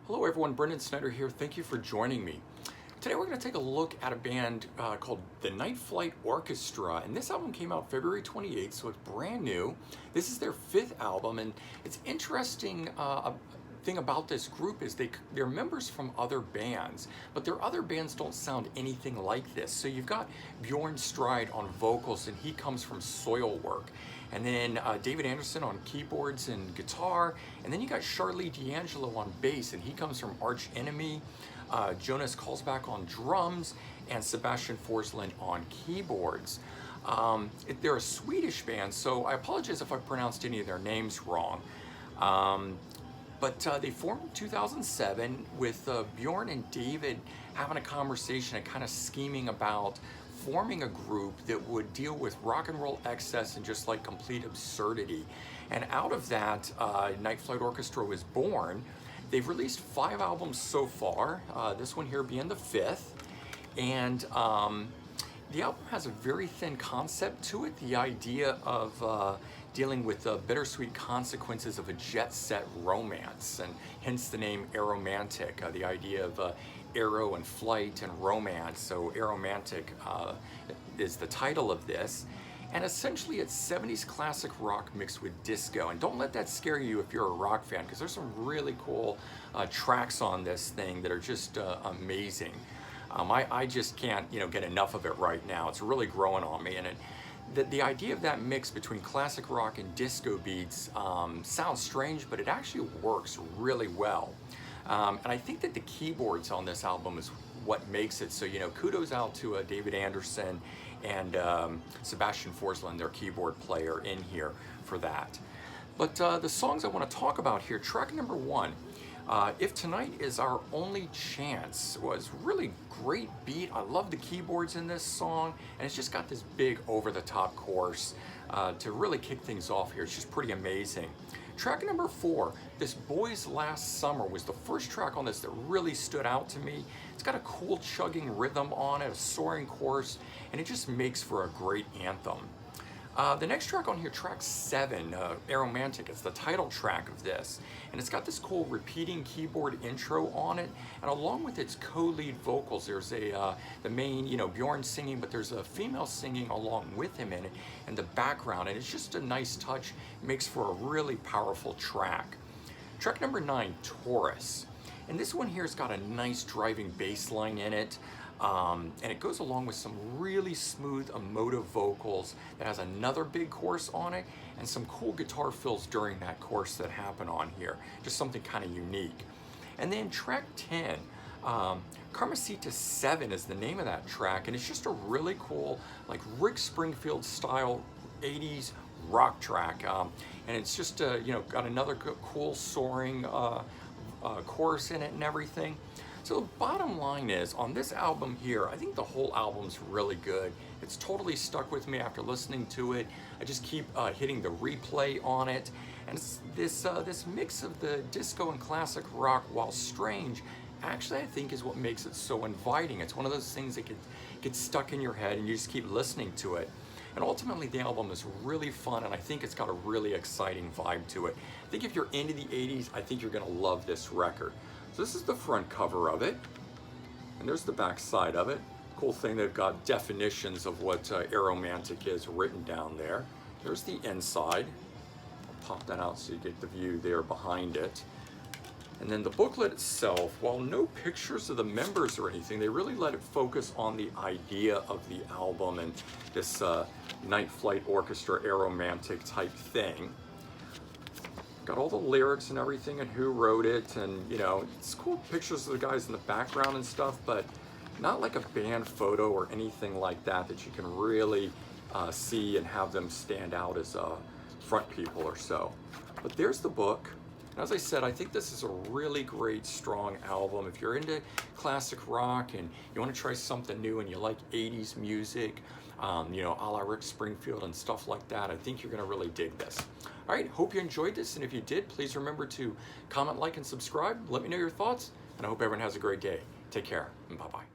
Hello everyone, Brendan Snyder here. Thank you for joining me. Today we're going to take a look at a band called the Night Flight Orchestra, and this album came out February 28th, so it's brand new. This is their 5th album, and it's interesting. Thing about this group is they're members from other bands, but their other bands don't sound anything like this. So you've got Bjorn Stride on vocals, and he comes from Soilwork. And then David Anderson on keyboards and guitar. And then you got Charlie D'Angelo on bass, and he comes from Arch Enemy. Jonas Karlsbach on drums, and Sebastian Forsland on keyboards. They're a Swedish band, so I apologize if I pronounced any of their names wrong. But they formed in 2007 with Bjorn and David having a conversation and kind of scheming about forming a group that would deal with rock and roll excess and just like complete absurdity. And out of that, Night Flight Orchestra was born. They've released 5 albums so far, this one here being the 5th. And the album has a very thin concept to it, the idea of dealing with the bittersweet consequences of a jet-set romance, and hence the name Aeromantic, the idea of aero and flight and romance. So Aeromantic is the title of this. And essentially it's 70s classic rock mixed with disco. And don't let that scare you if you're a rock fan, because there's some really cool tracks on this thing that are just amazing. I just can't get enough of it right now. It's really growing on me. And the idea of that mix between classic rock and disco beats sounds strange, but it actually works really well. And I think that the keyboards on this album is what makes it. So, kudos out to David Anderson and Sebastian Forsland, their keyboard player, in here for that. But the songs I want to talk about here, track number 1, If Tonight Is Our Only Chance, was really great beat. I love the keyboards in this song, and it's just got this big over-the-top chorus to really kick things off here. It's just pretty amazing. Track number 4, This Boy's Last Summer, was the first track on this that really stood out to me. It's got a cool chugging rhythm on it, a soaring chorus, and it just makes for a great anthem. The next track on here, track 7, Aeromantic, it's the title track of this. And it's got this cool repeating keyboard intro on it. And along with its co-lead vocals, there's the main, Bjorn singing, but there's a female singing along with him in it in the background. And it's just a nice touch, makes for a really powerful track. Track number 9, Taurus. And this one here has got a nice driving bass line in it. And it goes along with some really smooth, emotive vocals that has another big chorus on it and some cool guitar fills during that chorus that happen on here. Just something kind of unique. And then track 10, Carmencita 7 is the name of that track, and it's just a really cool, like Rick Springfield style 80s rock track. And it's just, got another cool soaring chorus in it and everything. So the bottom line is, on this album here, I think the whole album's really good. It's totally stuck with me after listening to it. I just keep hitting the replay on it. And it's this mix of the disco and classic rock, while strange, actually I think is what makes it so inviting. It's one of those things that gets stuck in your head and you just keep listening to it. And ultimately the album is really fun, and I think it's got a really exciting vibe to it. I think if you're into the 80s, I think you're gonna love this record. So this is the front cover of it, and there's the back side of it. Cool thing, they've got definitions of what Aeromantic is written down there. There's the inside. I'll pop that out so you get the view there behind it. And then the booklet itself, while no pictures of the members or anything, they really let it focus on the idea of the album and this Night Flight Orchestra Aeromantic type thing. Got all the lyrics and everything and who wrote it, and it's cool pictures of the guys in the background and stuff, but not like a band photo or anything like that you can really see and have them stand out as front people or so. But there's the book. And as I said, I think this is a really great, strong album. If you're into classic rock and you want to try something new and you like 80s music, a la Rick Springfield and stuff like that, I think you're going to really dig this. All right, hope you enjoyed this, and if you did, please remember to comment, like, and subscribe. Let me know your thoughts, and I hope everyone has a great day. Take care, and bye-bye.